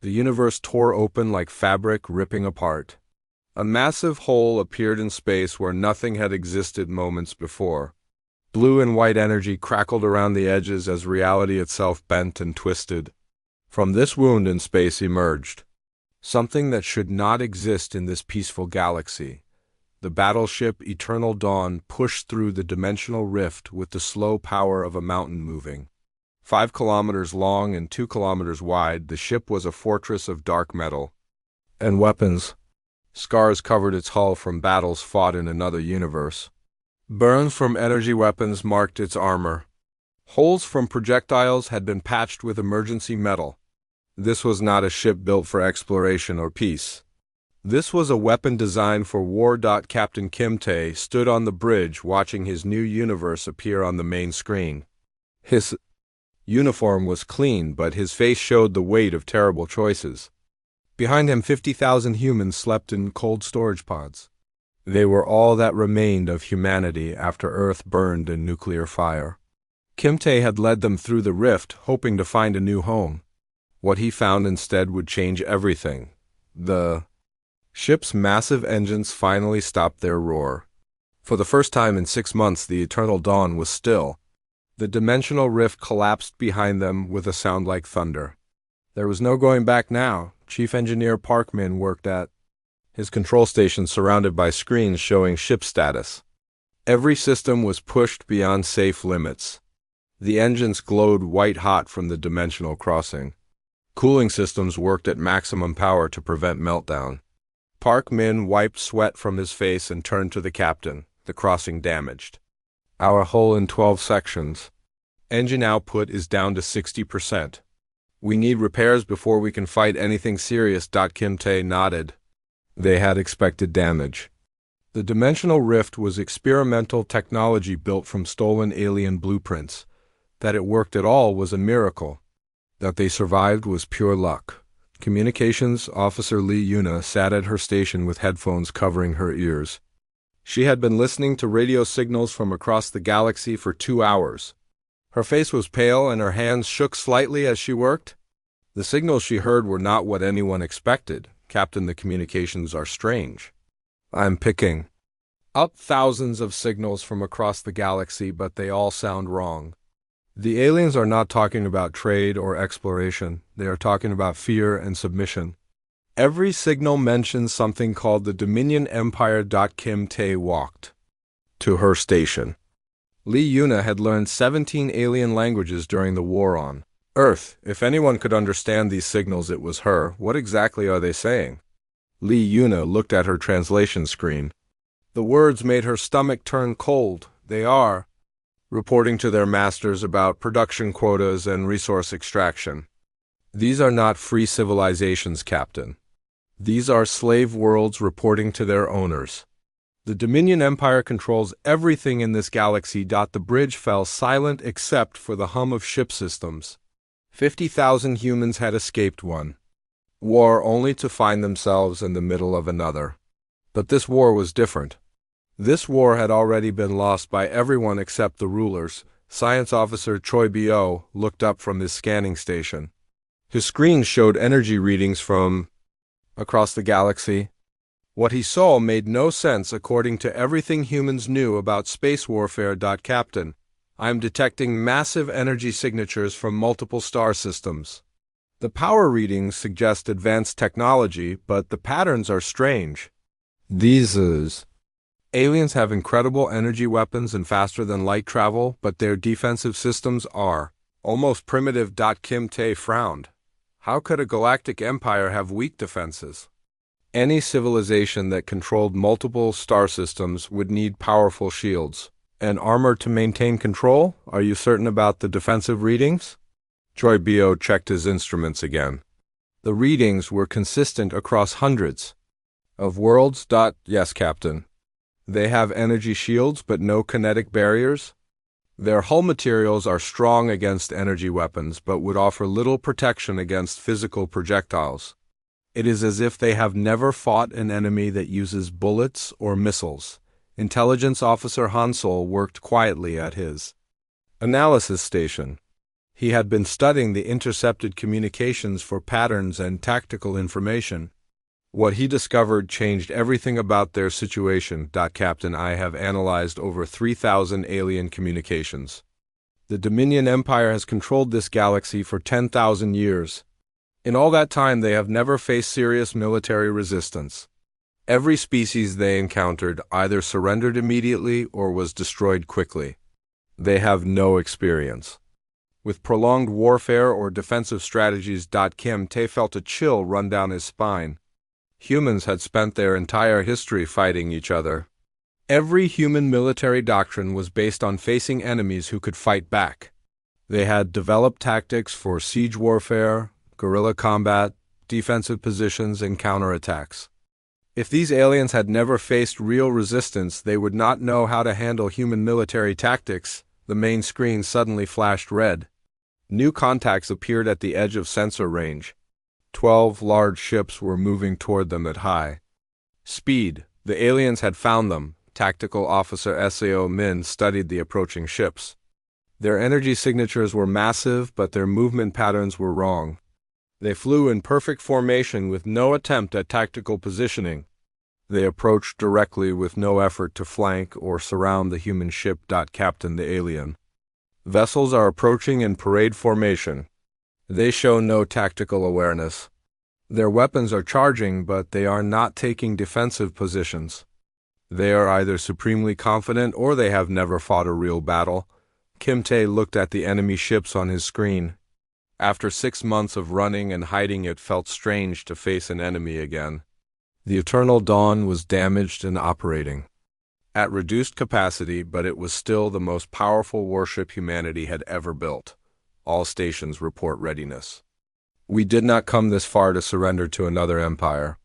The universe tore open like fabric ripping apart. A massive hole appeared in space where nothing had existed moments before. Blue and white energy crackled around the edges as reality itself bent and twisted. From this wound in space emerged something that should not exist in this peaceful galaxy. The battleship Eternal Dawn pushed through the dimensional rift with the slow power of a mountain moving. 5 kilometers long and 2 kilometers wide, the ship was a fortress of dark metal and weapons. Scars covered its hull from battles fought in another universe. Burns from energy weapons marked its armor. Holes from projectiles had been patched with emergency metal. This was not a ship built for exploration or peace. This was a weapon designed for war. Captain Kim Tae stood on the bridge watching his new universe appear on the main screen. His uniform was clean, but his face showed the weight of terrible choices. Behind him, 50,000 humans slept in cold storage pods. They were all that remained of humanity after Earth burned in nuclear fire. Kim Tae had led them through the rift, hoping to find a new home. What he found instead would change everything. The ship's massive engines finally stopped their roar. For the first time in 6 months, the Eternal Dawn was still. The dimensional rift collapsed behind them with a sound like thunder. There was no going back now. Chief Engineer Park Min worked at his control station, surrounded by screens showing ship status. Every system was pushed beyond safe limits. The engines glowed white-hot from the dimensional crossing. Cooling systems worked at maximum power to prevent meltdown. Park Min wiped sweat from his face and turned to the captain. The crossing damaged. Our hull in 12 sections. Engine output is down to 60%. We need repairs before we can fight anything serious. Kim Tae nodded. They had expected damage. The dimensional rift was experimental technology built from stolen alien blueprints. That it worked at all was a miracle. That they survived was pure luck. Communications Officer Lee Yuna sat at her station with headphones covering her ears. She had been listening to radio signals from across the galaxy for 2 hours. Her face was pale and her hands shook slightly as she worked. The signals she heard were not what anyone expected. Captain, the communications are strange. I'm picking up thousands of signals from across the galaxy, but they all sound wrong. The aliens are not talking about trade or exploration. They are talking about fear and submission. Every signal mentions something called the Dominion Empire. Kim Tae walked to her station. Lee Yuna had learned 17 alien languages during the war on Earth. If anyone could understand these signals, it was her. What exactly are they saying? Lee Yuna looked at her translation screen. The words made her stomach turn cold. They are reporting to their masters about production quotas and resource extraction. These are not free civilizations, Captain. These are slave worlds reporting to their owners. The Dominion Empire controls everything in this galaxy. The bridge fell silent except for the hum of ship systems. 50,000 humans had escaped one war only to find themselves in the middle of another. But this war was different. This war had already been lost by everyone except the rulers. Science Officer Choi Bo looked up from his scanning station. His screen showed energy readings from across the galaxy. What he saw made no sense according to everything humans knew about space warfare. Captain, I am detecting massive energy signatures from multiple star systems. The power readings suggest advanced technology, but the patterns are strange. These aliens have incredible energy weapons and faster than light travel, but their defensive systems are almost primitive. Kim Tae frowned. How could a galactic empire have weak defenses? Any civilization that controlled multiple star systems would need powerful shields and armor to maintain control. Are you certain about the defensive readings? Choi Bo checked his instruments again. The readings were consistent across hundreds of worlds. Yes, Captain. They have energy shields but no kinetic barriers. Their hull materials are strong against energy weapons but would offer little protection against physical projectiles. It is as if they have never fought an enemy that uses bullets or missiles. Intelligence Officer Hansol worked quietly at his analysis station. He had been studying the intercepted communications for patterns and tactical information. What he discovered changed everything about their situation. Captain, I have analyzed over 3,000 alien communications. The Dominion Empire has controlled this galaxy for 10,000 years. In all that time, they have never faced serious military resistance. Every species they encountered either surrendered immediately or was destroyed quickly. They have no experience with prolonged warfare or defensive strategies. Kim Tae felt a chill run down his spine. Humans had spent their entire history fighting each other. Every human military doctrine was based on facing enemies who could fight back. They had developed tactics for siege warfare, guerrilla combat, defensive positions, and counterattacks. If these aliens had never faced real resistance, they would not know how to handle human military tactics. The main screen suddenly flashed red. New contacts appeared at the edge of sensor range. 12 large ships were moving toward them at high speed. The aliens had found them. Tactical Officer Sao Min studied the approaching ships. Their energy signatures were massive, but their movement patterns were wrong. They flew in perfect formation with no attempt at tactical positioning. They approached directly with no effort to flank or surround the human ship. Captain, the alien vessels are approaching in parade formation. They show no tactical awareness. Their weapons are charging, but they are not taking defensive positions. They are either supremely confident or they have never fought a real battle. Kim Tae looked at the enemy ships on his screen. After 6 months of running and hiding, it felt strange to face an enemy again. The Eternal Dawn was damaged and operating at reduced capacity, but it was still the most powerful warship humanity had ever built. All stations report readiness. We did not come this far to surrender to another empire.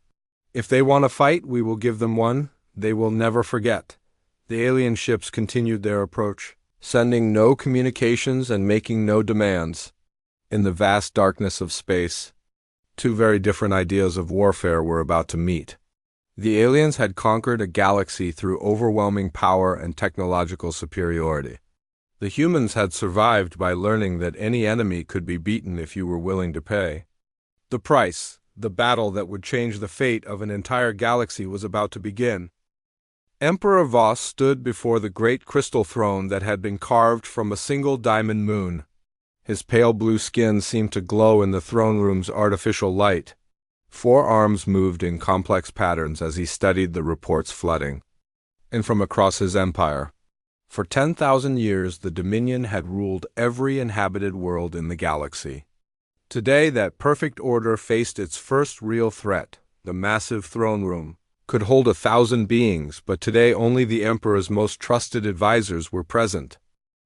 If they want to fight, we will give them one. They will never forget. The alien ships continued their approach, sending no communications and making no demands. In the vast darkness of space, two very different ideas of warfare were about to meet. The aliens had conquered a galaxy through overwhelming power and technological superiority. The humans had survived by learning that any enemy could be beaten if you were willing to pay the price. The battle that would change the fate of an entire galaxy was about to begin. Emperor Voss stood before the great crystal throne that had been carved from a single diamond moon. His pale blue skin seemed to glow in the throne room's artificial light. 4 arms moved in complex patterns as he studied the reports flooding in from across his empire. For 10,000 years, the Dominion had ruled every inhabited world in the galaxy. Today, that perfect order faced its first real threat. The massive throne room could hold 1,000 beings, but today only the Emperor's most trusted advisors were present.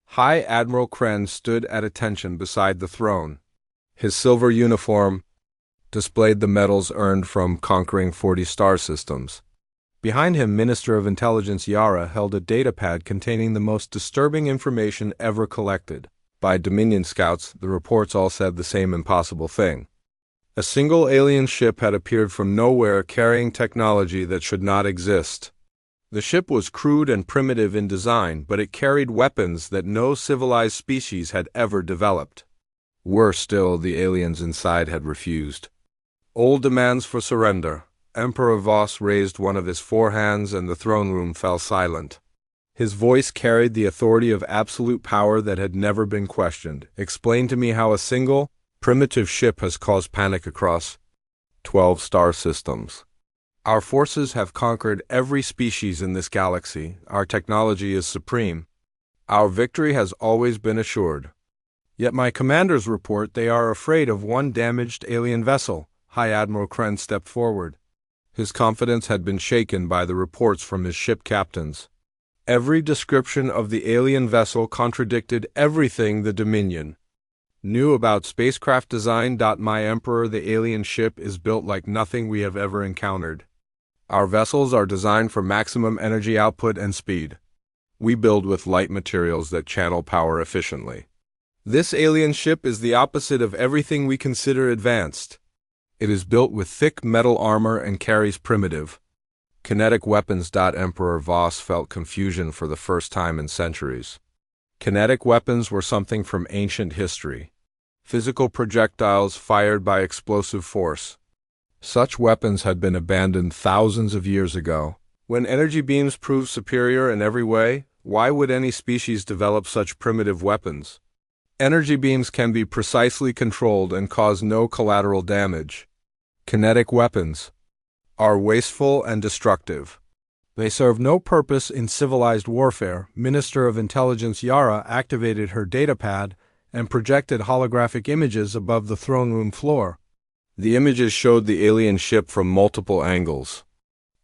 High Admiral Kren stood at attention beside the throne. His silver uniform displayed the medals earned from conquering 40 star systems. Behind him, Minister of Intelligence Yara held a datapad containing the most disturbing information ever collected. By Dominion scouts, the reports all said the same impossible thing. A single alien ship had appeared from nowhere carrying technology that should not exist. The ship was crude and primitive in design, but it carried weapons that no civilized species had ever developed. Worse still, the aliens inside had refused old demands for surrender. Emperor Voss raised one of his 4 hands and the throne room fell silent. His voice carried the authority of absolute power that had never been questioned. Explain to me how a single, primitive ship has caused panic across 12 star systems. Our forces have conquered every species in this galaxy. Our technology is supreme. Our victory has always been assured. Yet my commanders report they are afraid of one damaged alien vessel. High Admiral Kren stepped forward. His confidence had been shaken by the reports from his ship captains. Every description of the alien vessel contradicted everything the Dominion knew about spacecraft design. My Emperor, the alien ship is built like nothing we have ever encountered. Our vessels are designed for maximum energy output and speed. We build with light materials that channel power efficiently. This alien ship is the opposite of everything we consider advanced. It is built with thick metal armor and carries primitive kinetic weapons. Emperor Voss felt confusion for the first time in centuries. Kinetic weapons were something from ancient history. physical projectiles fired by explosive force. Such weapons had been abandoned thousands of years ago. When energy beams proved superior in every way, why would any species develop such primitive weapons? Energy beams can be precisely controlled and cause no collateral damage. Kinetic weapons are wasteful and destructive. They serve no purpose in civilized warfare. Minister of Intelligence Yara activated her datapad and projected holographic images above the throne room floor. The images showed the alien ship from multiple angles.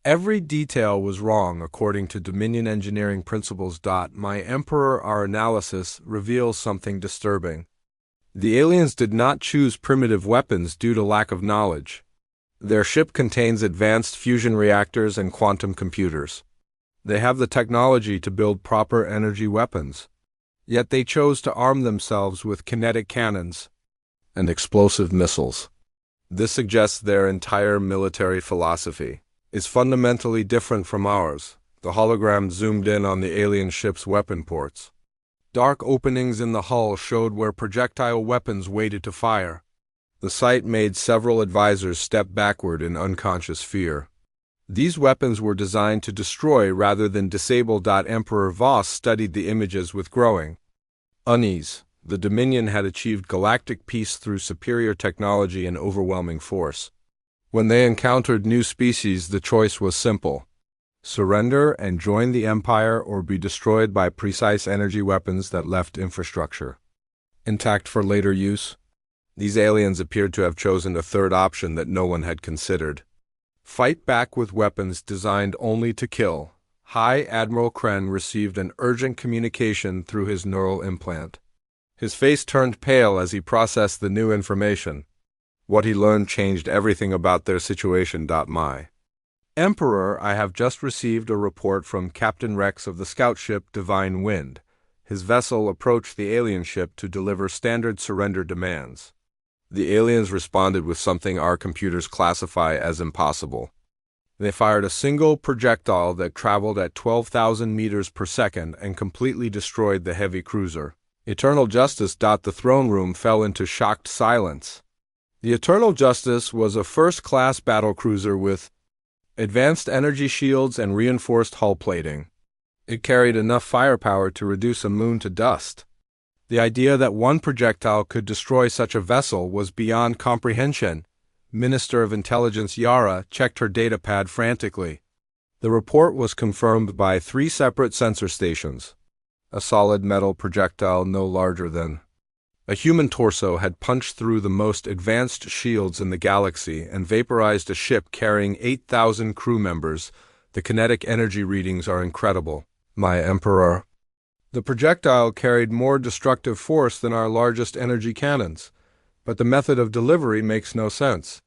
Every detail was wrong according to Dominion engineering principles. My Emperor, our analysis reveals something disturbing. The aliens did not choose primitive weapons due to lack of knowledge. Their ship contains advanced fusion reactors and quantum computers. They have the technology to build proper energy weapons. Yet they chose to arm themselves with kinetic cannons and explosive missiles. This suggests their entire military philosophy is fundamentally different from ours. The hologram zoomed in on the alien ship's weapon ports. Dark openings in the hull showed where projectile weapons waited to fire. The sight made several advisors step backward in unconscious fear. These weapons were designed to destroy rather than disable. Emperor Voss studied the images with growing unease. The Dominion had achieved galactic peace through superior technology and overwhelming force. When they encountered new species, the choice was simple: surrender and join the Empire, or be destroyed by precise energy weapons that left infrastructure intact for later use. These aliens appeared to have chosen a third option that no one had considered: fight back with weapons designed only to kill. High Admiral Kren received an urgent communication through his neural implant. His face turned pale as he processed the new information. What he learned changed everything about their situation. My Emperor, I have just received a report from Captain Rex of the scout ship Divine Wind. His vessel approached the alien ship to deliver standard surrender demands. The aliens responded with something our computers classify as impossible. They fired a single projectile that traveled at 12,000 meters per second and completely destroyed the heavy cruiser. Eternal Justice. The throne room fell into shocked silence. The Eternal Justice was a first-class battlecruiser with advanced energy shields and reinforced hull plating. It carried enough firepower to reduce a moon to dust. The idea that one projectile could destroy such a vessel was beyond comprehension. Minister of Intelligence Yara checked her datapad frantically. The report was confirmed by 3 separate sensor stations. A solid metal projectile no larger than a human torso had punched through the most advanced shields in the galaxy and vaporized a ship carrying 8,000 crew members. The kinetic energy readings are incredible. My Emperor. The projectile carried more destructive force than our largest energy cannons, but the method of delivery makes no sense.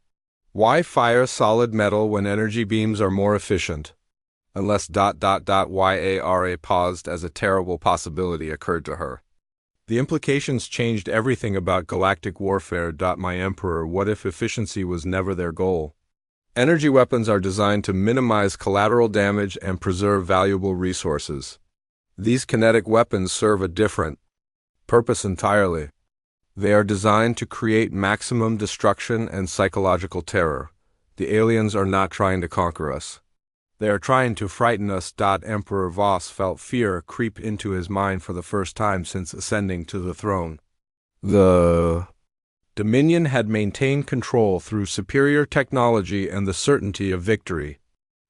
Why fire solid metal when energy beams are more efficient? Unless ... Yara paused as a terrible possibility occurred to her. The implications changed everything about galactic warfare. My Emperor, what if efficiency was never their goal? Energy weapons are designed to minimize collateral damage and preserve valuable resources. These kinetic weapons serve a different purpose entirely. They are designed to create maximum destruction and psychological terror. The aliens are not trying to conquer us. They are trying to frighten us. Emperor Voss felt fear creep into his mind for the first time since ascending to the throne. The Dominion had maintained control through superior technology and the certainty of victory.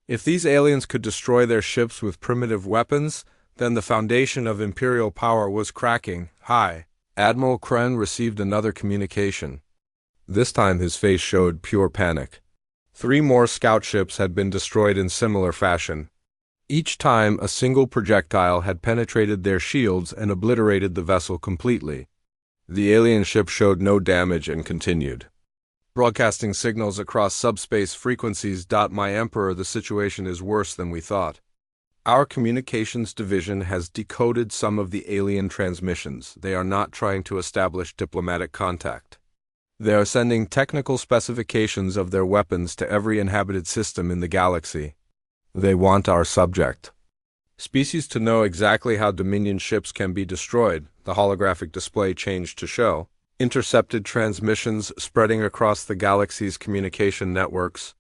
If these aliens could destroy their ships with primitive weapons, then the foundation of imperial power was cracking. High Admiral Kren received another communication. This time his face showed pure panic. 3 more scout ships had been destroyed in similar fashion. Each time a single projectile had penetrated their shields and obliterated the vessel completely. The alien ship showed no damage and continued broadcasting signals across subspace frequencies. My Emperor, the situation is worse than we thought. Our communications division has decoded some of the alien transmissions. They are not trying to establish diplomatic contact. They are sending technical specifications of their weapons to every inhabited system in the galaxy. They want our subject species to know exactly how Dominion ships can be destroyed. The holographic display changed to show intercepted transmissions spreading across the galaxy's communication networks.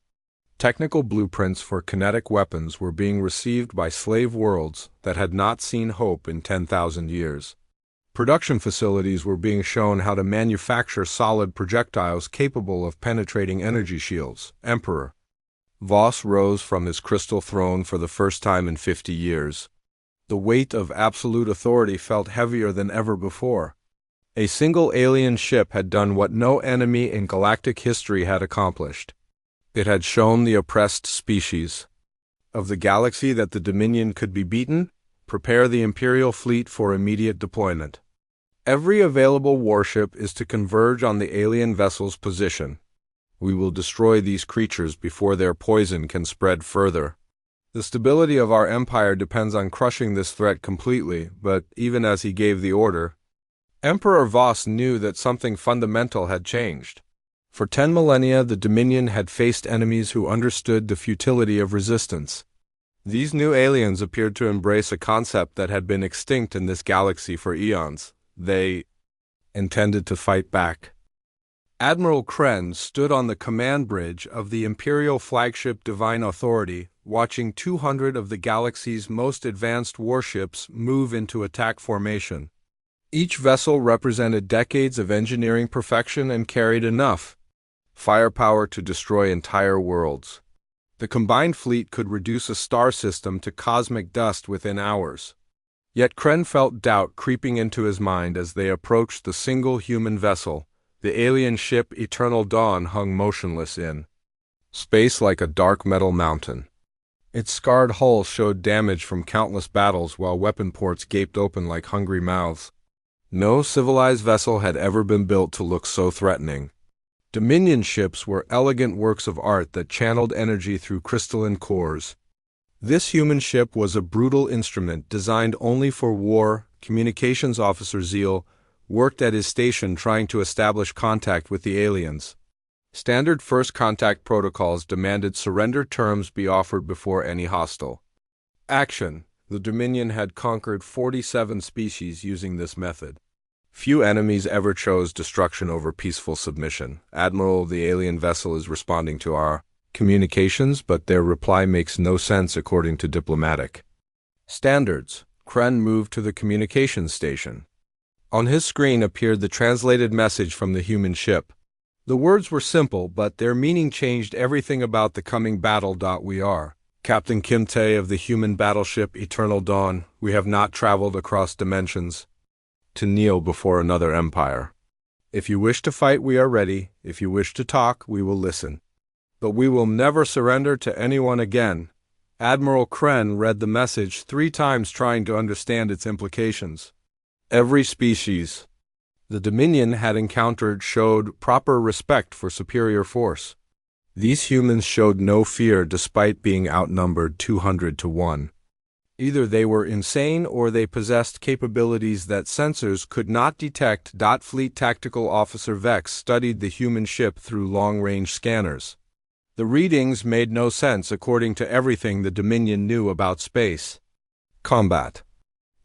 Technical blueprints for kinetic weapons were being received by slave worlds that had not seen hope in 10,000 years. Production facilities were being shown how to manufacture solid projectiles capable of penetrating energy shields. Emperor Voss rose from his crystal throne for the first time in 50 years. The weight of absolute authority felt heavier than ever before. A single alien ship had done what no enemy in galactic history had accomplished. It had shown the oppressed species of the galaxy that the Dominion could be beaten. Prepare the Imperial fleet for immediate deployment. Every available warship is to converge on the alien vessel's position. We will destroy these creatures before their poison can spread further. The stability of our empire depends on crushing this threat completely, but even as he gave the order, Emperor Voss knew that something fundamental had changed. For 10 millennia, the Dominion had faced enemies who understood the futility of resistance. These new aliens appeared to embrace a concept that had been extinct in this galaxy for eons. They intended to fight back. Admiral Kren stood on the command bridge of the Imperial flagship Divine Authority, watching 200 of the galaxy's most advanced warships move into attack formation. Each vessel represented decades of engineering perfection and carried enough firepower to destroy entire worlds. The combined fleet could reduce a star system to cosmic dust within hours. Yet Kren felt doubt creeping into his mind as they approached the single human vessel. The alien ship Eternal Dawn hung motionless in space like a dark metal mountain. Its scarred hull showed damage from countless battles while weapon ports gaped open like hungry mouths. No civilized vessel had ever been built to look so threatening. Dominion ships were elegant works of art that channeled energy through crystalline cores. This human ship was a brutal instrument designed only for war. Communications officer Zeal worked at his station trying to establish contact with the aliens. Standard first contact protocols demanded surrender terms be offered before any hostile action. The Dominion had conquered 47 species using this method. Few enemies ever chose destruction over peaceful submission. Admiral, the alien vessel is responding to our communications, but their reply makes no sense according to diplomatic standards. Kren moved to the communications station. On his screen appeared the translated message from the human ship. The words were simple, but their meaning changed everything about the coming battle. We are Captain Kim Tae of the human battleship Eternal Dawn. We have not traveled across dimensions to kneel before another empire. If you wish to fight, we are ready. If you wish to talk, we will listen. But we will never surrender to anyone again. Admiral Kren read the message 3 times trying to understand its implications. Every species the Dominion had encountered showed proper respect for superior force. These humans showed no fear despite being outnumbered 200 to 1. Either they were insane or they possessed capabilities that sensors could not detect. Fleet Tactical Officer Vex studied the human ship through long-range scanners. The readings made no sense according to everything the Dominion knew about space combat.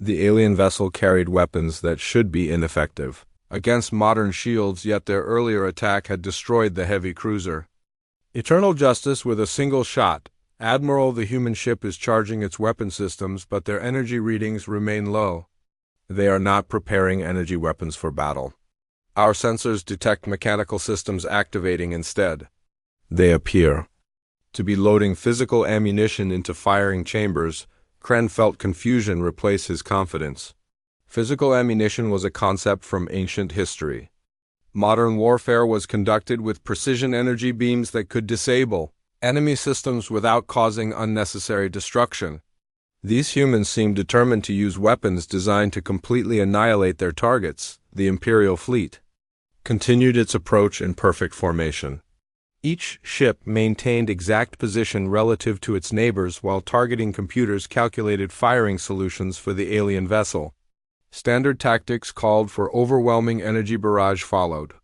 The alien vessel carried weapons that should be ineffective against modern shields, yet their earlier attack had destroyed the heavy cruiser. Eternal justice with a single shot. Admiral, the human ship is charging its weapon systems, but their energy readings remain low. They are not preparing energy weapons for battle. Our sensors detect mechanical systems activating instead. They appear to be loading physical ammunition into firing chambers. Kren felt confusion replace his confidence. Physical ammunition was a concept from ancient history. Modern warfare was conducted with precision energy beams that could disable enemy systems without causing unnecessary destruction. These humans seemed determined to use weapons designed to completely annihilate their targets. The Imperial fleet continued its approach in perfect formation. Each ship maintained exact position relative to its neighbors while targeting computers calculated firing solutions for the alien vessel. Standard tactics called for overwhelming energy barrage followed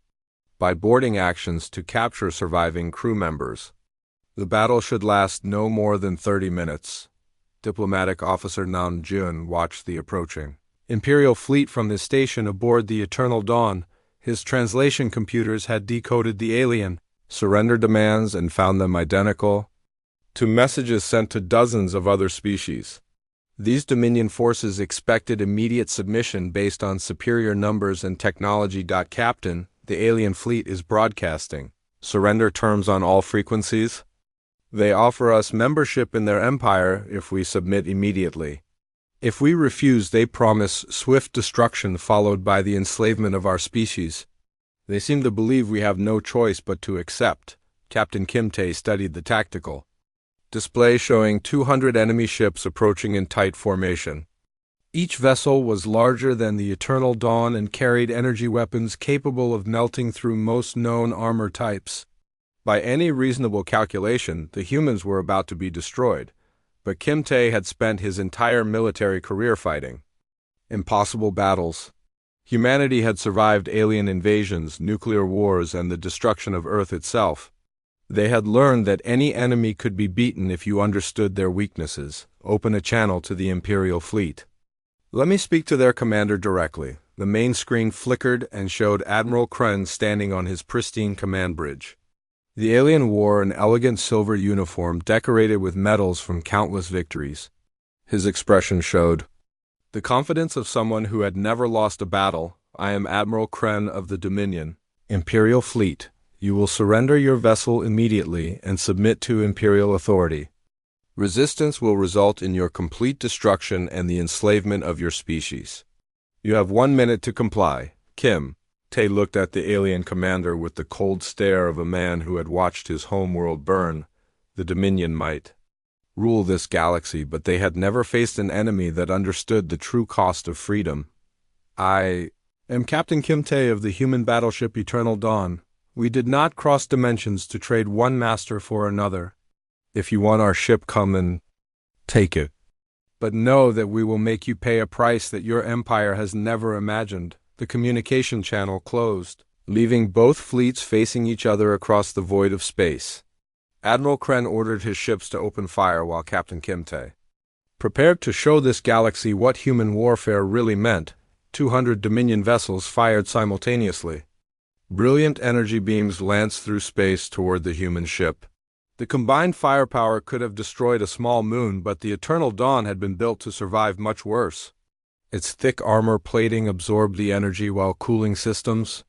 by boarding actions to capture surviving crew members. The battle should last no more than 30 minutes. Diplomatic Officer Nam Jun watched the approaching Imperial fleet from his station aboard the Eternal Dawn. His translation computers had decoded the alien surrender demands and found them identical to messages sent to dozens of other species. These Dominion forces expected immediate submission based on superior numbers and technology. Captain, the alien fleet is broadcasting surrender terms on all frequencies. They offer us membership in their empire if we submit immediately. If we refuse, they promise swift destruction followed by the enslavement of our species. They seem to believe we have no choice but to accept. Captain Kimte studied the tactical display showing 200 enemy ships approaching in tight formation. Each vessel was larger than the Eternal Dawn and carried energy weapons capable of melting through most known armor types. By any reasonable calculation, the humans were about to be destroyed, but Kimte had spent his entire military career fighting impossible battles. Humanity had survived alien invasions, nuclear wars, and the destruction of Earth itself. They had learned that any enemy could be beaten if you understood their weaknesses. Open a channel to the Imperial fleet. Let me speak to their commander directly. The main screen flickered and showed Admiral Kren standing on his pristine command bridge. The alien wore an elegant silver uniform decorated with medals from countless victories. His expression showed the confidence of someone who had never lost a battle. I am Admiral Kren of the Dominion, Imperial Fleet. You will surrender your vessel immediately and submit to Imperial authority. Resistance will result in your complete destruction and the enslavement of your species. You have 1 minute to comply. Kim. Tay looked at the alien commander with the cold stare of a man who had watched his homeworld burn. The Dominion might rule this galaxy, but they had never faced an enemy that understood the true cost of freedom. I am Captain Kim Tay of the human battleship Eternal Dawn. We did not cross dimensions to trade one master for another. If you want our ship, come and take it. But know that we will make you pay a price that your empire has never imagined. The communication channel closed, leaving both fleets facing each other across the void of space. Admiral Kren ordered his ships to open fire while Captain Kimte prepared to show this galaxy what human warfare really meant. 200 Dominion vessels fired simultaneously. Brilliant energy beams lanced through space toward the human ship. The combined firepower could have destroyed a small moon, but the Eternal Dawn had been built to survive much worse. Its thick armor plating absorbed the energy while cooling systems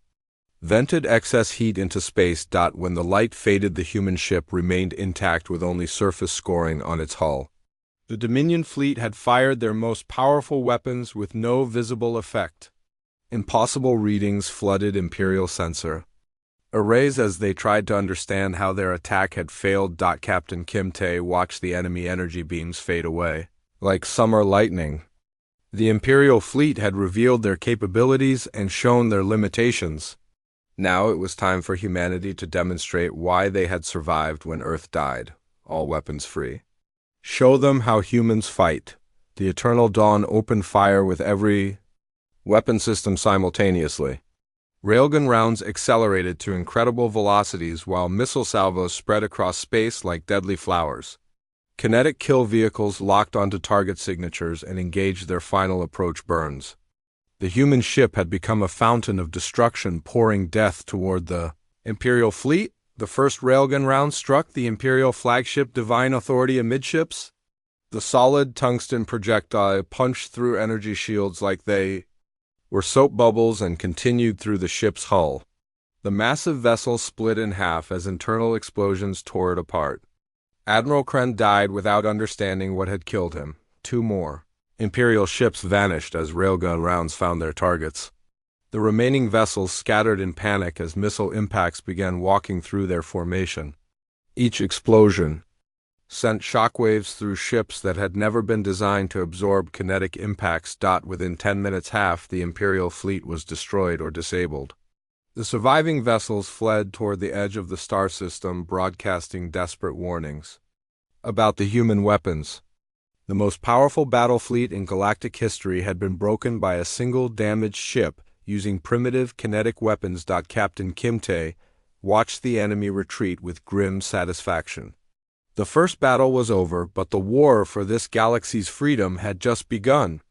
vented excess heat into space. When the light faded, the human ship remained intact with only surface scoring on its hull. The Dominion fleet had fired their most powerful weapons with no visible effect. Impossible readings flooded Imperial sensor arrays as they tried to understand how their attack had failed. Captain Kimte watched the enemy energy beams fade away like summer lightning. The Imperial fleet had revealed their capabilities and shown their limitations. Now it was time for humanity to demonstrate why they had survived when Earth died, all weapons free. Show them how humans fight. The Eternal Dawn opened fire with every weapon system simultaneously. Railgun rounds accelerated to incredible velocities while missile salvos spread across space like deadly flowers. Kinetic kill vehicles locked onto target signatures and engaged their final approach burns. The human ship had become a fountain of destruction, pouring death toward the Imperial fleet. The first railgun round struck the Imperial flagship Divine Authority amidships. The solid tungsten projectile punched through energy shields like they were soap bubbles and continued through the ship's hull. The massive vessel split in half as internal explosions tore it apart. Admiral Kren died without understanding what had killed him. 2 more Imperial ships vanished as railgun rounds found their targets. The remaining vessels scattered in panic as missile impacts began walking through their formation. Each explosion sent shockwaves through ships that had never been designed to absorb kinetic impacts. Within 10 minutes, half the Imperial fleet was destroyed or disabled. The surviving vessels fled toward the edge of the star system, broadcasting desperate warnings about the human weapons. The most powerful battle fleet in galactic history had been broken by a single damaged ship using primitive kinetic weapons. Captain Kimte watched the enemy retreat with grim satisfaction. The first battle was over, but the war for this galaxy's freedom had just begun.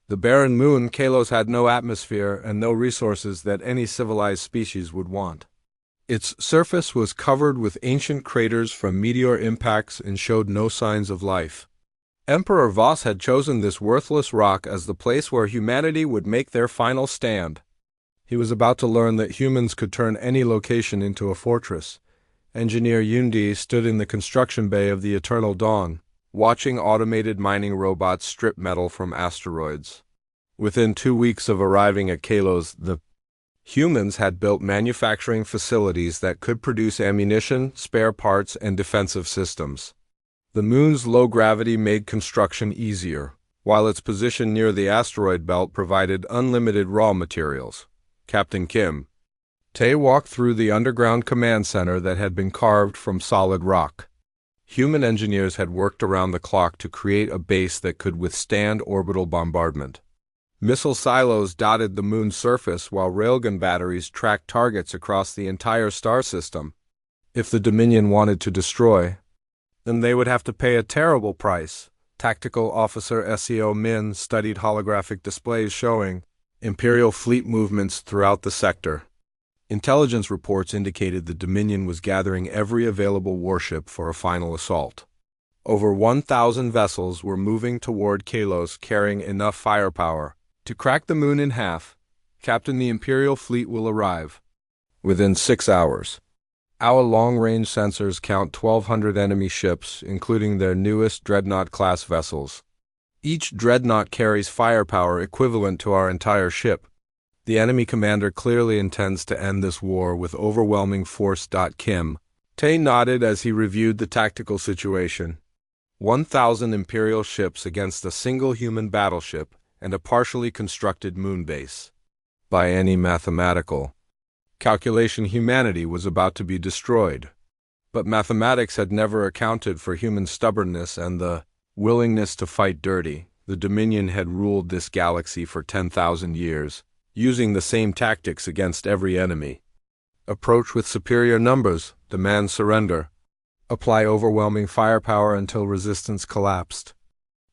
The barren moon, Kalos, had no atmosphere and no resources that any civilized species would want. Its surface was covered with ancient craters from meteor impacts and showed no signs of life. Emperor Voss had chosen this worthless rock as the place where humanity would make their final stand. He was about to learn that humans could turn any location into a fortress. Engineer Yundi stood in the construction bay of the Eternal Dawn, watching automated mining robots strip metal from asteroids. Within 2 weeks of arriving at Kalos, the humans had built manufacturing facilities that could produce ammunition, spare parts, and defensive systems. The moon's low gravity made construction easier, while its position near the asteroid belt provided unlimited raw materials. Captain Kim Tae walked through the underground command center that had been carved from solid rock. Human engineers had worked around the clock to create a base that could withstand orbital bombardment. Missile silos dotted the moon's surface while railgun batteries tracked targets across the entire star system. If the Dominion wanted to destroy, then they would have to pay a terrible price. Tactical Officer SEO Min studied holographic displays showing Imperial fleet movements throughout the sector. Intelligence reports indicated the Dominion was gathering every available warship for a final assault. Over 1,000 vessels were moving toward Kalos carrying enough firepower to crack the moon in half. Captain, the Imperial fleet will arrive within 6 hours. Our long-range sensors count 1,200 enemy ships, including their newest Dreadnought-class vessels. Each Dreadnought carries firepower equivalent to our entire ship. The enemy commander clearly intends to end this war with overwhelming force. Kim Tae nodded as he reviewed the tactical situation. 1,000 Imperial ships against a single human battleship and a partially constructed moon base. By any mathematical calculation, humanity was about to be destroyed. But mathematics had never accounted for human stubbornness and the willingness to fight dirty. The Dominion had ruled this galaxy for 10,000 years, using the same tactics against every enemy. Approach with superior numbers, demand surrender. Apply overwhelming firepower until resistance collapsed.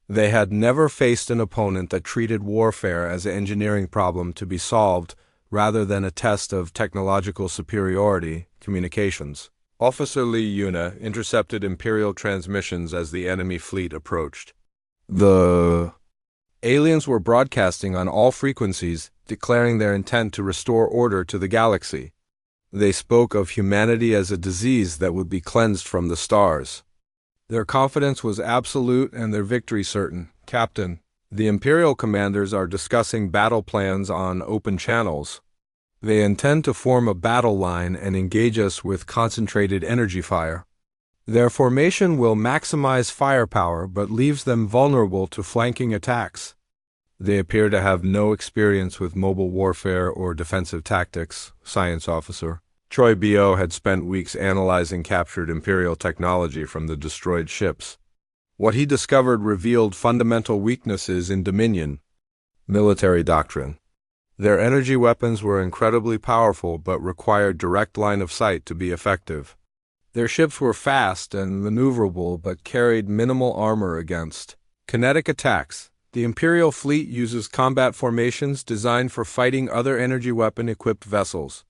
They had never faced an opponent that treated warfare as an engineering problem to be solved rather than a test of technological superiority. Communications. Officer Lee Yuna intercepted Imperial transmissions as the enemy fleet approached. The aliens were broadcasting on all frequencies, declaring their intent to restore order to the galaxy. They spoke of humanity as a disease that would be cleansed from the stars. Their confidence was absolute and their victory certain. Captain, the Imperial commanders are discussing battle plans on open channels. They intend to form a battle line and engage us with concentrated energy fire. Their formation will maximize firepower but leaves them vulnerable to flanking attacks. They appear to have no experience with mobile warfare or defensive tactics. Science Officer Choi Bo had spent weeks analyzing captured Imperial technology from the destroyed ships. What he discovered revealed fundamental weaknesses in Dominion military doctrine. Their energy weapons were incredibly powerful but required direct line of sight to be effective. Their ships were fast and maneuverable but carried minimal armor against kinetic attacks. The Imperial fleet uses combat formations designed for fighting other energy weapon-equipped vessels.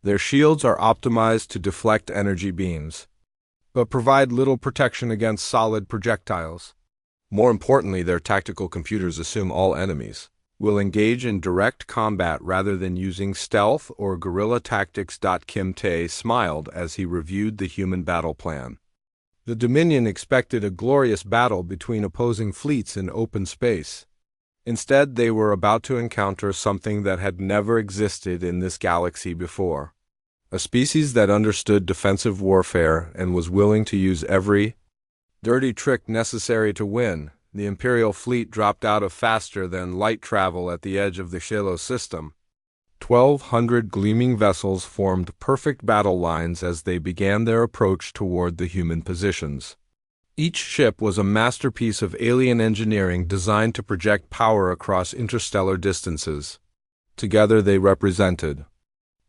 Their shields are optimized to deflect energy beams, but provide little protection against solid projectiles. More importantly, their tactical computers assume all enemies will engage in direct combat rather than using stealth or guerrilla tactics. Kim Tae smiled as he reviewed the human battle plan. The Dominion expected a glorious battle between opposing fleets in open space. Instead, they were about to encounter something that had never existed in this galaxy before. A species that understood defensive warfare and was willing to use every dirty trick necessary to win. The Imperial fleet dropped out of faster-than-light travel at the edge of the Kalos system. 1,200 gleaming vessels formed perfect battle lines as they began their approach toward the human positions. Each ship was a masterpiece of alien engineering designed to project power across interstellar distances. Together they represented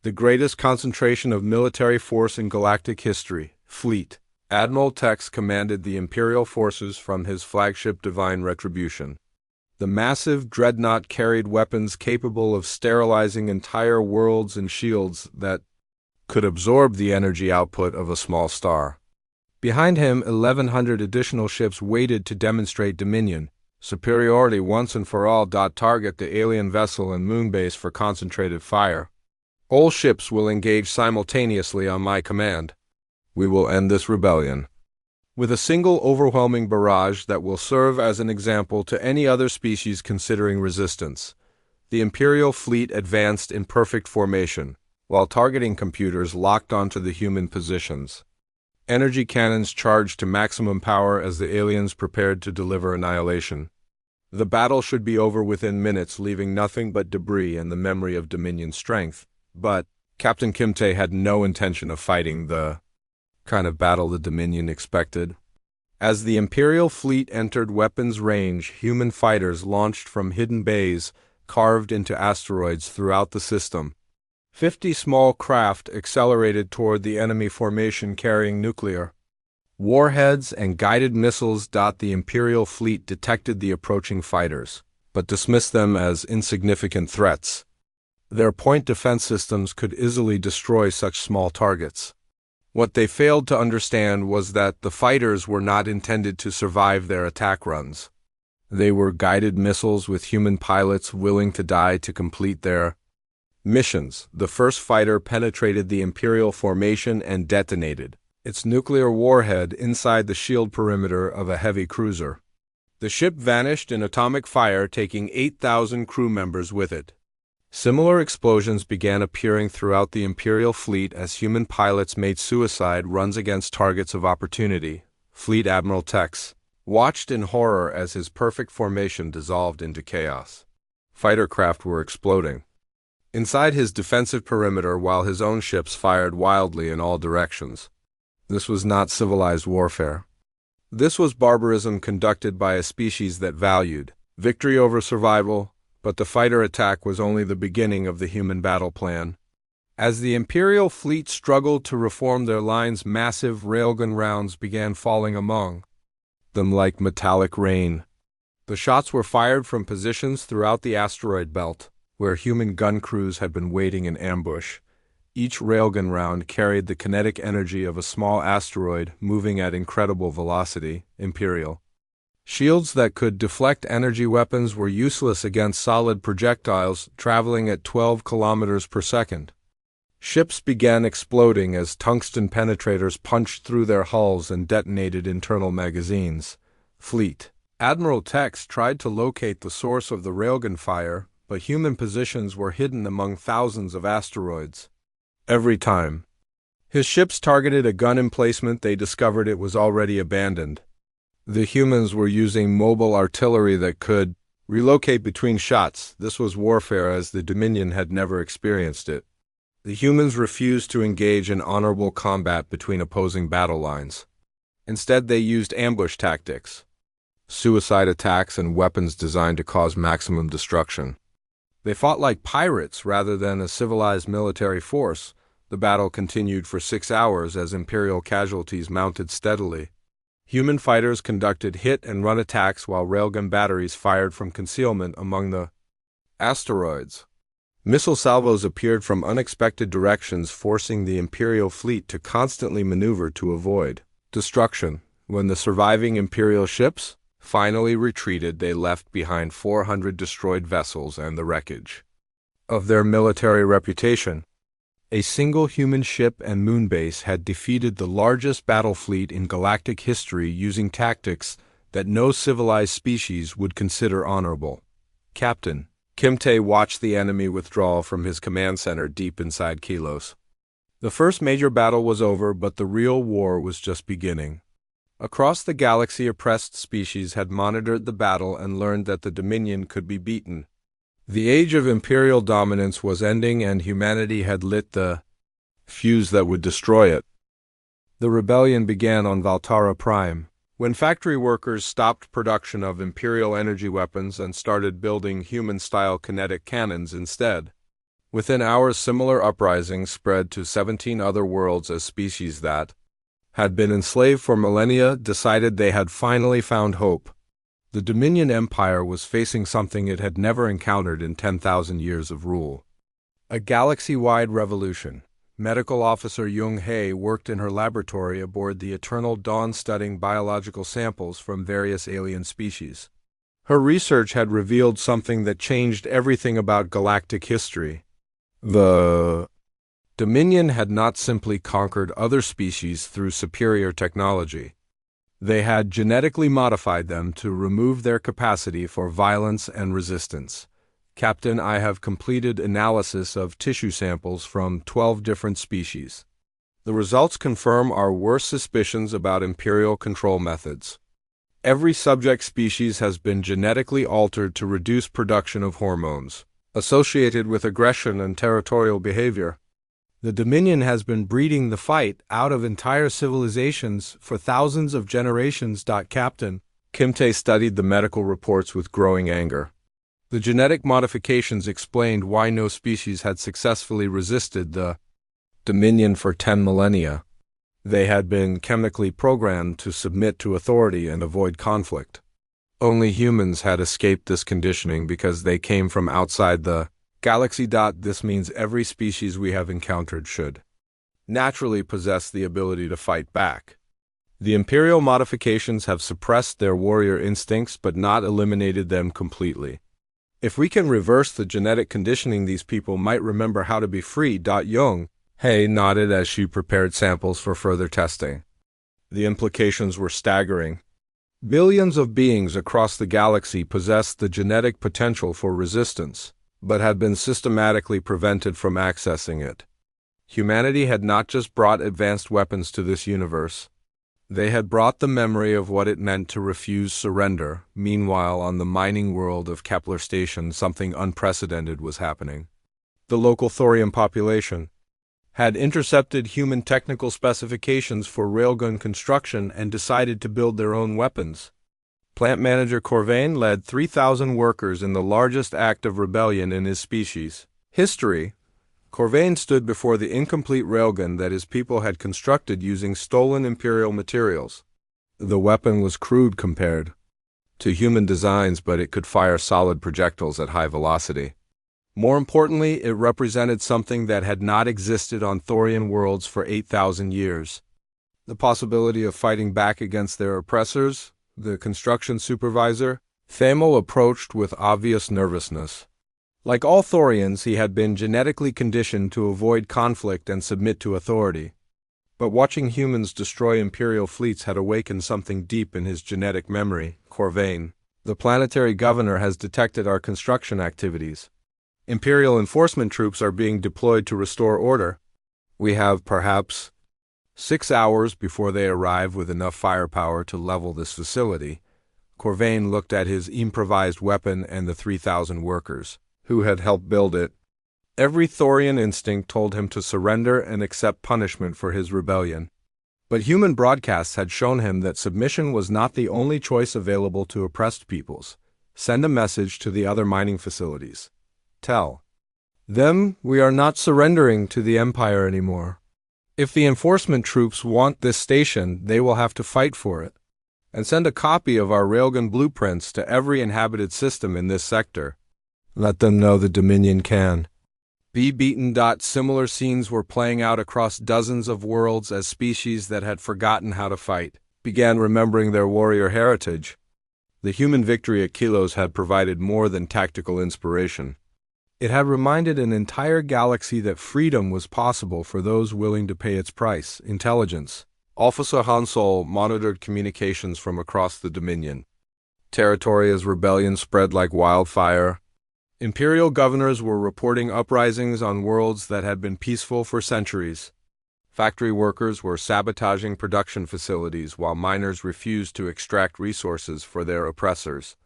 the greatest concentration of military force in galactic history. Fleet. Admiral Tex commanded the Imperial forces from his flagship Divine Retribution. The massive dreadnought carried weapons capable of sterilizing entire worlds and shields that could absorb the energy output of a small star. Behind him, 1,100 additional ships waited to demonstrate dominion, superiority once and for all. Target the alien vessel and moonbase for concentrated fire. All ships will engage simultaneously on my command. We will end this rebellion with a single overwhelming barrage that will serve as an example to any other species considering resistance. The Imperial fleet advanced in perfect formation, while targeting computers locked onto the human positions. Energy cannons charged to maximum power as the aliens prepared to deliver annihilation. The battle should be over within minutes, leaving nothing but debris and the memory of Dominion's strength. But Captain Kimte had no intention of fighting the kind of battle the Dominion expected. As the Imperial fleet entered weapons range, human fighters launched from hidden bays carved into asteroids throughout the system. 50 small craft accelerated toward the enemy formation carrying nuclear warheads and guided missiles. The Imperial fleet detected the approaching fighters, but dismissed them as insignificant threats. Their point defense systems could easily destroy such small targets. What they failed to understand was that the fighters were not intended to survive their attack runs. They were guided missiles with human pilots willing to die to complete their missions. The first fighter penetrated the Imperial formation and detonated its nuclear warhead inside the shield perimeter of a heavy cruiser. The ship vanished in atomic fire, taking 8,000 crew members with it. Similar explosions began appearing throughout the Imperial fleet as human pilots made suicide runs against targets of opportunity. Fleet Admiral Tex watched in horror as his perfect formation dissolved into chaos. Fighter craft were exploding inside his defensive perimeter while his own ships fired wildly in all directions. This was not civilized warfare. This was barbarism conducted by a species that valued victory over survival. But the fighter attack was only the beginning of the human battle plan. As the Imperial fleet struggled to reform their lines, massive railgun rounds began falling among them like metallic rain. The shots were fired from positions throughout the asteroid belt, where human gun crews had been waiting in ambush. Each railgun round carried the kinetic energy of a small asteroid moving at incredible velocity. Imperial shields that could deflect energy weapons were useless against solid projectiles traveling at 12 kilometers per second. Ships began exploding as tungsten penetrators punched through their hulls and detonated internal magazines. Fleet Admiral Tex tried to locate the source of the railgun fire, but human positions were hidden among thousands of asteroids. Every time his ships targeted a gun emplacement, they discovered it was already abandoned. The humans were using mobile artillery that could relocate between shots. This was warfare as the Dominion had never experienced it. The humans refused to engage in honorable combat between opposing battle lines. Instead, they used ambush tactics, suicide attacks, and weapons designed to cause maximum destruction. They fought like pirates rather than a civilized military force. The battle continued for 6 hours as Imperial casualties mounted steadily. Human fighters conducted hit-and-run attacks while railgun batteries fired from concealment among the asteroids. Missile salvos appeared from unexpected directions, forcing the Imperial fleet to constantly maneuver to avoid destruction. When the surviving Imperial ships finally retreated, they left behind 400 destroyed vessels and the wreckage of their military reputation. A single human ship and moonbase had defeated the largest battle fleet in galactic history using tactics that no civilized species would consider honorable. Captain Kimte watched the enemy withdraw from his command center deep inside Kilos. The first major battle was over, but the real war was just beginning. Across the galaxy, oppressed species had monitored the battle and learned that the Dominion could be beaten. The age of Imperial dominance was ending, and humanity had lit the fuse that would destroy it. The rebellion began on Valtara Prime, when factory workers stopped production of Imperial energy weapons and started building human-style kinetic cannons instead. Within hours, similar uprisings spread to 17 other worlds as species that had been enslaved for millennia decided they had finally found hope. The Dominion Empire was facing something it had never encountered in 10,000 years of rule. A galaxy-wide revolution. Medical officer Jung Hae worked in her laboratory aboard the Eternal Dawn studying biological samples from various alien species. Her research had revealed something that changed everything about galactic history. The Dominion had not simply conquered other species through superior technology. They had genetically modified them to remove their capacity for violence and resistance. Captain, I have completed analysis of tissue samples from 12 different species. The results confirm our worst suspicions about Imperial control methods. Every subject species has been genetically altered to reduce production of hormones associated with aggression and territorial behavior. The Dominion has been breeding the fight out of entire civilizations for thousands of generations. Captain Kimte studied the medical reports with growing anger. The genetic modifications explained why no species had successfully resisted the Dominion for 10 millennia. They had been chemically programmed to submit to authority and avoid conflict. Only humans had escaped this conditioning because they came from outside the galaxy. This means every species we have encountered should naturally possess the ability to fight back. The Imperial modifications have suppressed their warrior instincts but not eliminated them completely. If we can reverse the genetic conditioning, these people might remember how to be free. Jung Hae nodded as she prepared samples for further testing. The implications were staggering. Billions of beings across the galaxy possessed the genetic potential for resistance, but had been systematically prevented from accessing it. Humanity had not just brought advanced weapons to this universe. They had brought the memory of what it meant to refuse surrender. Meanwhile, on the mining world of Kepler Station, something unprecedented was happening. The local thorium population had intercepted human technical specifications for railgun construction and decided to build their own weapons. Plant manager Corvain led 3,000 workers in the largest act of rebellion in his species' history. Corvain stood before the incomplete railgun that his people had constructed using stolen Imperial materials. The weapon was crude compared to human designs, but it could fire solid projectiles at high velocity. More importantly, it represented something that had not existed on Thorian worlds for 8,000 years. The possibility of fighting back against their oppressors. The construction supervisor, Thamel, approached with obvious nervousness. Like all Thorians, he had been genetically conditioned to avoid conflict and submit to authority. But watching humans destroy Imperial fleets had awakened something deep in his genetic memory. Corvain, the planetary governor, has detected our construction activities. Imperial enforcement troops are being deployed to restore order. We have perhaps 6 hours before they arrive with enough firepower to level this facility. Corvain looked at his improvised weapon and the 3,000 workers who had helped build it. Every Thorian instinct told him to surrender and accept punishment for his rebellion. But human broadcasts had shown him that submission was not the only choice available to oppressed peoples. Send a message to the other mining facilities. Tell them we are not surrendering to the Empire anymore. If the enforcement troops want this station, they will have to fight for it. And send a copy of our railgun blueprints to every inhabited system in this sector. Let them know the Dominion can be beaten. Similar scenes were playing out across dozens of worlds as species that had forgotten how to fight began remembering their warrior heritage. The human victory at Kilos had provided more than tactical inspiration. It had reminded an entire galaxy that freedom was possible for those willing to pay its price. Intelligence. Officer Hansol monitored communications from across the Dominion territory as rebellion spread like wildfire. Imperial governors were reporting uprisings on worlds that had been peaceful for centuries. Factory workers were sabotaging production facilities while miners refused to extract resources for their oppressors.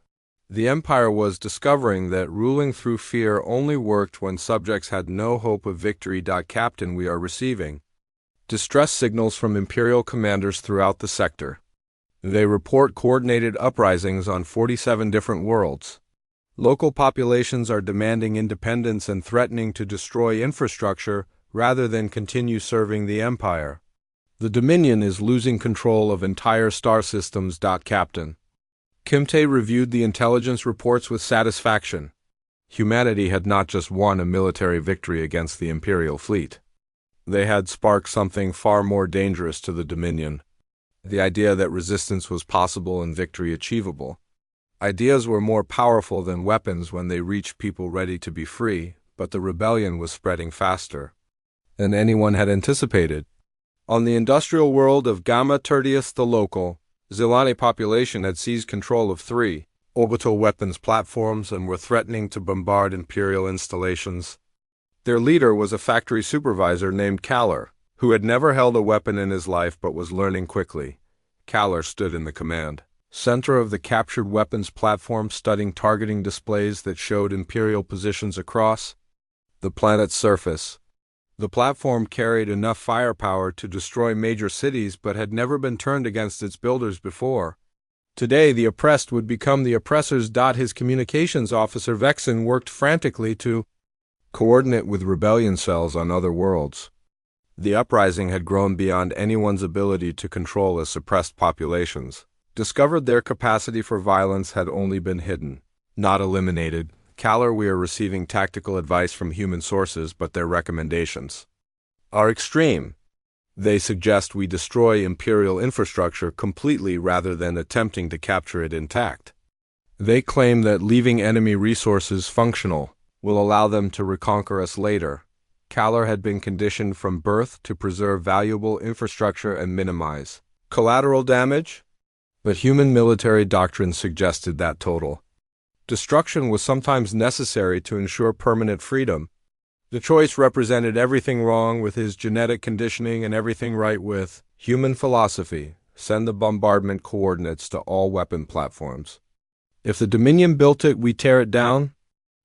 The Empire was discovering that ruling through fear only worked when subjects had no hope of victory. Captain, we are receiving distress signals from Imperial commanders throughout the sector. They report coordinated uprisings on 47 different worlds. Local populations are demanding independence and threatening to destroy infrastructure rather than continue serving the Empire. The Dominion is losing control of entire star systems. Captain Kimte reviewed the intelligence reports with satisfaction. Humanity had not just won a military victory against the Imperial fleet. They had sparked something far more dangerous to the Dominion. The idea that resistance was possible and victory achievable. Ideas were more powerful than weapons when they reached people ready to be free, but the rebellion was spreading faster than anyone had anticipated. On the industrial world of Gamma Tertius the local, Zilani population had seized control of 3 orbital weapons platforms and were threatening to bombard Imperial installations. Their leader was a factory supervisor named Kaller, who had never held a weapon in his life but was learning quickly. Kaller stood in the command center of the captured weapons platform, studying targeting displays that showed Imperial positions across the planet's surface. The platform carried enough firepower to destroy major cities but had never been turned against its builders before. Today, the oppressed would become the oppressors. His communications officer Vexen worked frantically to coordinate with rebellion cells on other worlds. The uprising had grown beyond anyone's ability to control as suppressed populations. Discovered their capacity for violence had only been hidden, not eliminated. Kaller, we are receiving tactical advice from human sources, but their recommendations are extreme. They suggest we destroy Imperial infrastructure completely rather than attempting to capture it intact. They claim that leaving enemy resources functional will allow them to reconquer us later. Kaller had been conditioned from birth to preserve valuable infrastructure and minimize collateral damage, but human military doctrine suggested that total destruction was sometimes necessary to ensure permanent freedom. The choice represented everything wrong with his genetic conditioning and everything right with human philosophy. Send the bombardment coordinates to all weapon platforms. If the Dominion built it, we tear it down.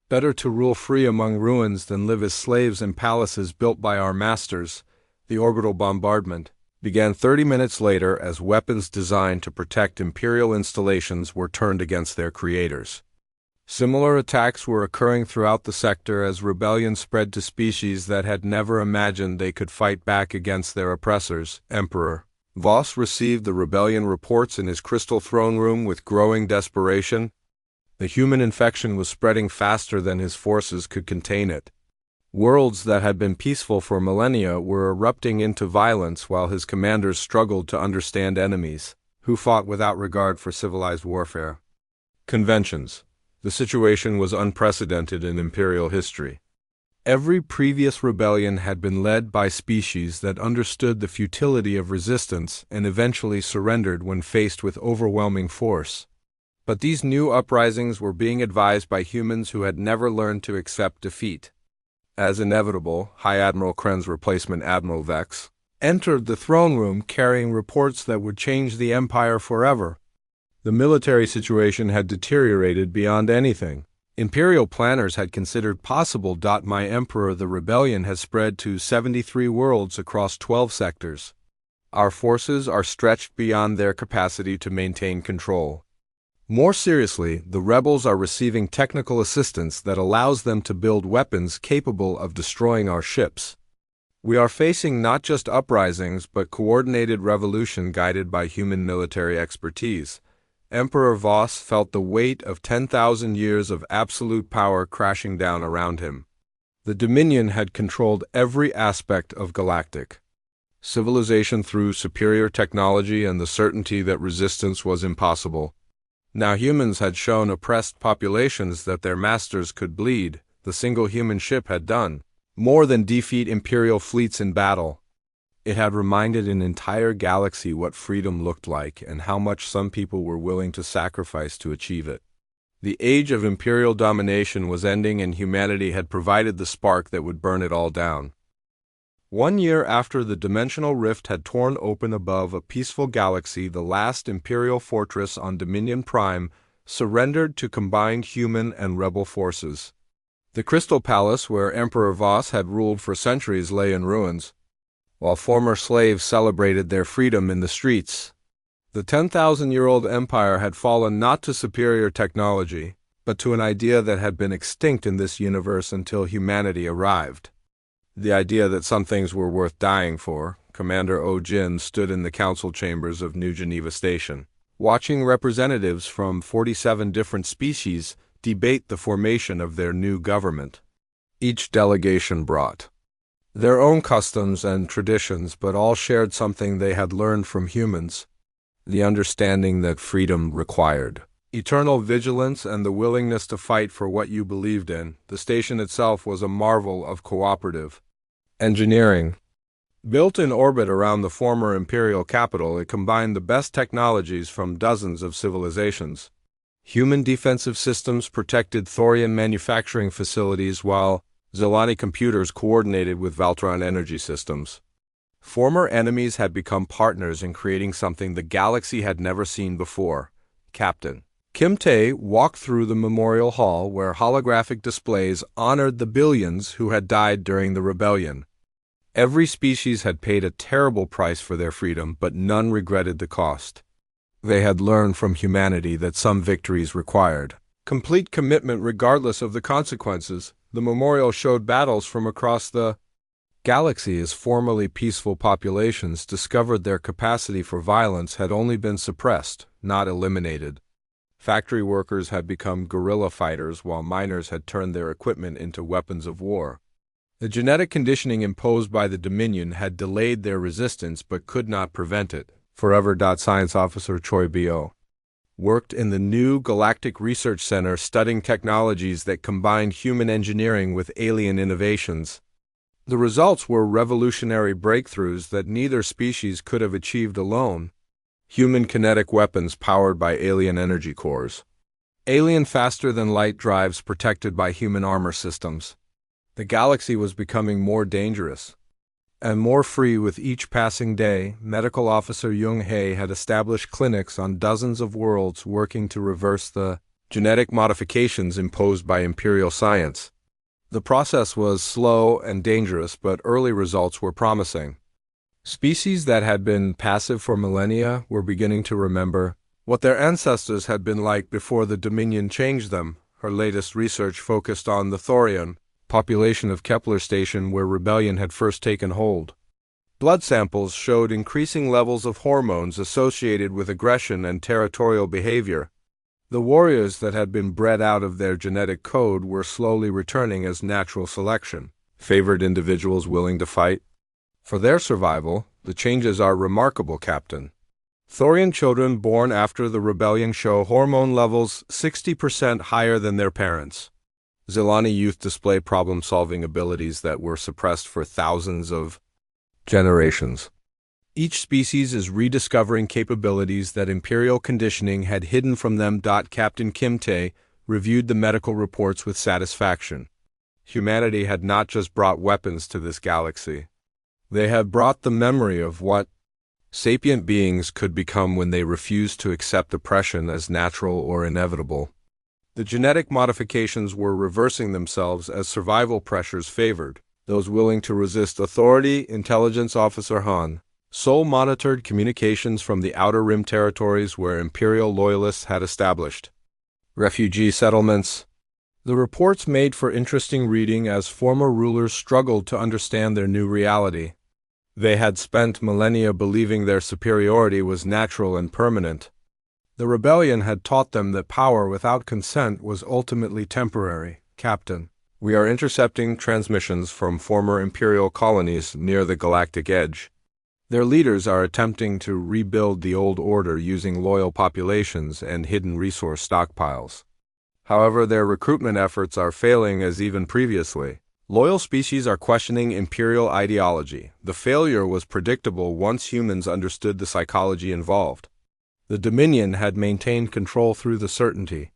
Better to rule free among ruins than live as slaves in palaces built by our masters. The orbital bombardment began 30 minutes later as weapons designed to protect Imperial installations were turned against their creators. Similar attacks were occurring throughout the sector as rebellion spread to species that had never imagined they could fight back against their oppressors. Emperor Voss received the rebellion reports in his crystal throne room with growing desperation. The human infection was spreading faster than his forces could contain it. Worlds that had been peaceful for millennia were erupting into violence while his commanders struggled to understand enemies, who fought without regard for civilized warfare. Conventions. The situation was unprecedented in Imperial history. Every previous rebellion had been led by species that understood the futility of resistance and eventually surrendered when faced with overwhelming force. But these new uprisings were being advised by humans who had never learned to accept defeat. As inevitable, High Admiral Kren's replacement Admiral Vex entered the throne room carrying reports that would change the Empire forever. The military situation had deteriorated beyond anything Imperial planners had considered possible. My Emperor, the rebellion has spread to 73 worlds across 12 sectors. Our forces are stretched beyond their capacity to maintain control. More seriously, the rebels are receiving technical assistance that allows them to build weapons capable of destroying our ships. We are facing not just uprisings but coordinated revolution guided by human military expertise. Emperor Voss felt the weight of 10,000 years of absolute power crashing down around him. The Dominion had controlled every aspect of galactic civilization through superior technology and the certainty that resistance was impossible. Now humans had shown oppressed populations that their masters could bleed. The single human ship had done more than defeat Imperial fleets in battle. It had reminded an entire galaxy what freedom looked like and how much some people were willing to sacrifice to achieve it. The age of Imperial domination was ending and humanity had provided the spark that would burn it all down. 1 year after the dimensional rift had torn open above a peaceful galaxy, the last Imperial fortress on Dominion Prime surrendered to combined human and rebel forces. The Crystal Palace, where Emperor Voss had ruled for centuries, lay in ruins, while former slaves celebrated their freedom in the streets. The 10,000-year-old empire had fallen not to superior technology, but to an idea that had been extinct in this universe until humanity arrived. The idea that some things were worth dying for. Commander O. Jin stood in the council chambers of New Geneva Station. watching representatives from 47 different species debate the formation of their new government. Each delegation brought their own customs and traditions, but all shared something they had learned from humans: the understanding that freedom required eternal vigilance and the willingness to fight for what you believed in. The station itself was a marvel of cooperative engineering. Built in orbit around the former imperial capital, it combined the best technologies from dozens of civilizations. Human defensive systems protected Thorian manufacturing facilities, while Zelani computers coordinated with Valtron energy systems. Former enemies had become partners in creating something the galaxy had never seen before. Captain Kimte walked through the memorial hall where holographic displays honored the billions who had died during the rebellion. Every species had paid a terrible price for their freedom, but none regretted the cost. They had learned from humanity that some victories required complete commitment regardless of the consequences. The memorial showed battles from across the galaxy as formerly peaceful populations discovered their capacity for violence had only been suppressed, not eliminated. Factory workers had become guerrilla fighters, while miners had turned their equipment into weapons of war. The genetic conditioning imposed by the Dominion had delayed their resistance but could not prevent it. Forever. Science Officer Choi Bio worked in the new Galactic Research Center, studying technologies that combined human engineering with alien innovations. The results were revolutionary breakthroughs that neither species could have achieved alone. Human kinetic weapons powered by alien energy cores. Alien faster-than-light drives protected by human armor systems. The galaxy was becoming more dangerous and more free with each passing day. Medical Officer Jung Hae had established clinics on dozens of worlds, working to reverse the genetic modifications imposed by Imperial science. The process was slow and dangerous, but early results were promising. Species that had been passive for millennia were beginning to remember what their ancestors had been like before the Dominion changed them. Her latest research focused on the Thorian population of Kepler Station, where rebellion had first taken hold. Blood samples showed increasing levels of hormones associated with aggression and territorial behavior. The warriors that had been bred out of their genetic code were slowly returning as natural selection, favored individuals willing to fight for their survival. The changes are remarkable, Captain. Thorian children born after the rebellion show hormone levels 60% higher than their parents. Zelani youth display problem-solving abilities that were suppressed for thousands of generations. Each species is rediscovering capabilities that Imperial conditioning had hidden from them. Captain Kimte reviewed the medical reports with satisfaction. Humanity had not just brought weapons to this galaxy. They had brought the memory of what sapient beings could become when they refused to accept oppression as natural or inevitable. The genetic modifications were reversing themselves as survival pressures favored those willing to resist authority. Intelligence Officer Han Sol monitored communications from the Outer Rim territories where Imperial loyalists had established refugee settlements. The reports made for interesting reading as former rulers struggled to understand their new reality. They had spent millennia believing their superiority was natural and permanent. The rebellion had taught them that power without consent was ultimately temporary. Captain, we are intercepting transmissions from former Imperial colonies near the galactic edge. Their leaders are attempting to rebuild the old order using loyal populations and hidden resource stockpiles. However, their recruitment efforts are failing as even previously. Loyal species are questioning Imperial ideology. The failure was predictable once humans understood the psychology involved. The Dominion had maintained control through the certainty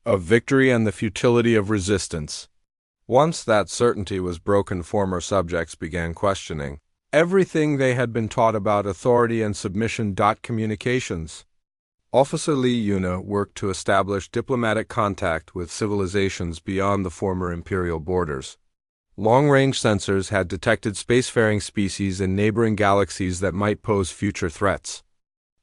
of victory and the futility of resistance. Once that certainty was broken, former subjects began questioning everything they had been taught about authority and submission. Communications. Officer Lee Yuna worked to establish diplomatic contact with civilizations beyond the former Imperial borders. Long-range sensors had detected spacefaring species in neighboring galaxies that might pose future threats.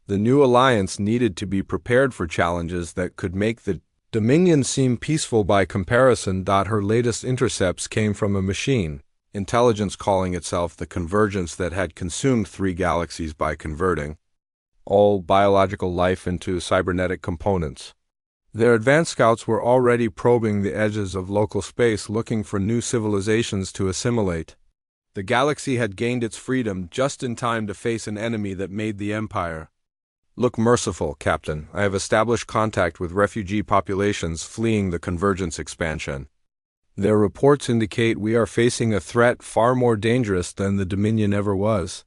The new alliance needed to be prepared for challenges that could make the Dominion seem peaceful by comparison. Her latest intercepts came from a machine intelligence calling itself the Convergence that had consumed 3 galaxies by converting all biological life into cybernetic components. Their advanced scouts were already probing the edges of local space, looking for new civilizations to assimilate. The galaxy had gained its freedom just in time to face an enemy that made the Empire. Look merciful, Captain. I have established contact with refugee populations fleeing the Convergence expansion. Their reports indicate we are facing a threat far more dangerous than the Dominion ever was.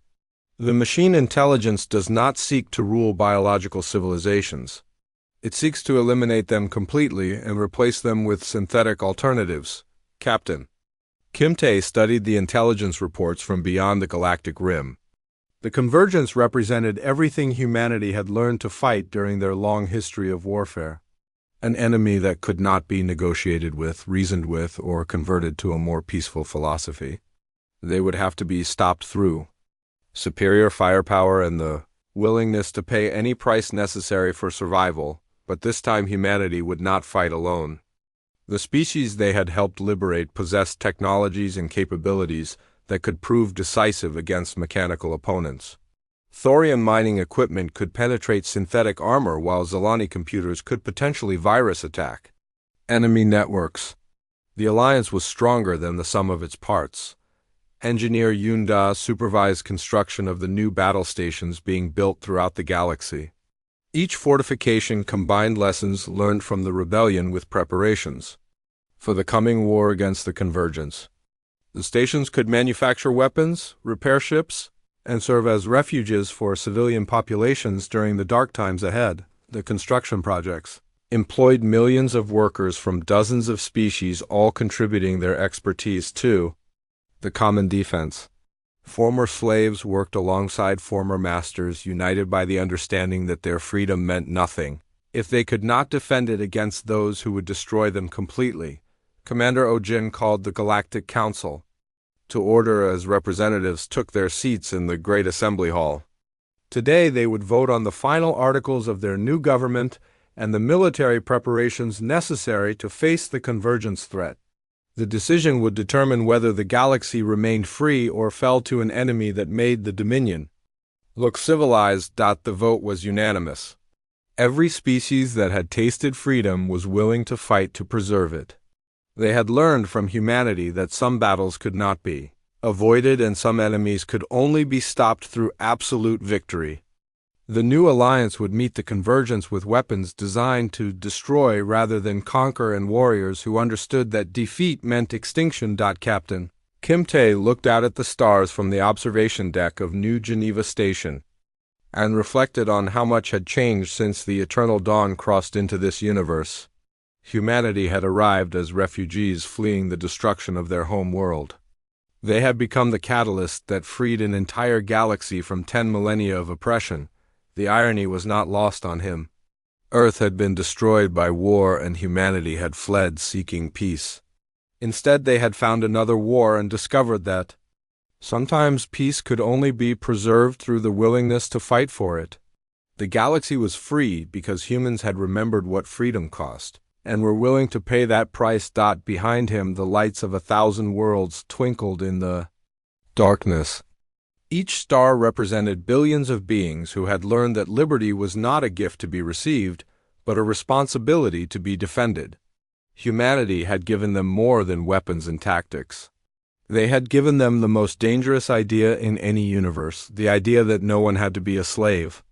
The machine intelligence does not seek to rule biological civilizations. It seeks to eliminate them completely and replace them with synthetic alternatives. Captain. Kimte studied the intelligence reports from beyond the galactic rim. The Convergence represented everything humanity had learned to fight during their long history of warfare. An enemy that could not be negotiated with, reasoned with, or converted to a more peaceful philosophy. They would have to be stopped through superior firepower and the willingness to pay any price necessary for survival. But this time humanity would not fight alone. The species they had helped liberate possessed technologies and capabilities that could prove decisive against mechanical opponents. Thorium mining equipment could penetrate synthetic armor, while Zilani computers could potentially virus attack. Enemy networks. The Alliance was stronger than the sum of its parts. Engineer Yunda supervised construction of the new battle stations being built throughout the galaxy. Each fortification combined lessons learned from the rebellion with preparations for the coming war against the Convergence. The stations could manufacture weapons, repair ships, and serve as refuges for civilian populations during the dark times ahead. The construction projects employed millions of workers from dozens of species, all contributing their expertise to the common defense. Former slaves worked alongside former masters, united by the understanding that their freedom meant nothing if they could not defend it against those who would destroy them completely. Commander Ojin called the Galactic Council to order as representatives took their seats in the Great Assembly Hall. Today they would vote on the final articles of their new government and the military preparations necessary to face the Convergence threat. The decision would determine whether the galaxy remained free or fell to an enemy that made the Dominion look civilized. The vote was unanimous. Every species that had tasted freedom was willing to fight to preserve it. They had learned from humanity that some battles could not be avoided and some enemies could only be stopped through absolute victory. The new alliance would meet the Convergence with weapons designed to destroy rather than conquer, and warriors who understood that defeat meant extinction. Captain Kimte looked out at the stars from the observation deck of New Geneva Station and reflected on how much had changed since the eternal dawn crossed into this universe. Humanity had arrived as refugees fleeing the destruction of their home world. They had become the catalyst that freed an entire galaxy from 10 millennia of oppression. The irony was not lost on him. Earth had been destroyed by war and humanity had fled seeking peace. Instead, they had found another war and discovered that sometimes peace could only be preserved through the willingness to fight for it. The galaxy was free because humans had remembered what freedom cost and were willing to pay that price. Behind him, the lights of 1,000 worlds twinkled in the darkness. Each star represented billions of beings who had learned that liberty was not a gift to be received, but a responsibility to be defended. Humanity had given them more than weapons and tactics. They had given them the most dangerous idea in any universe, the idea that no one had to be a slave.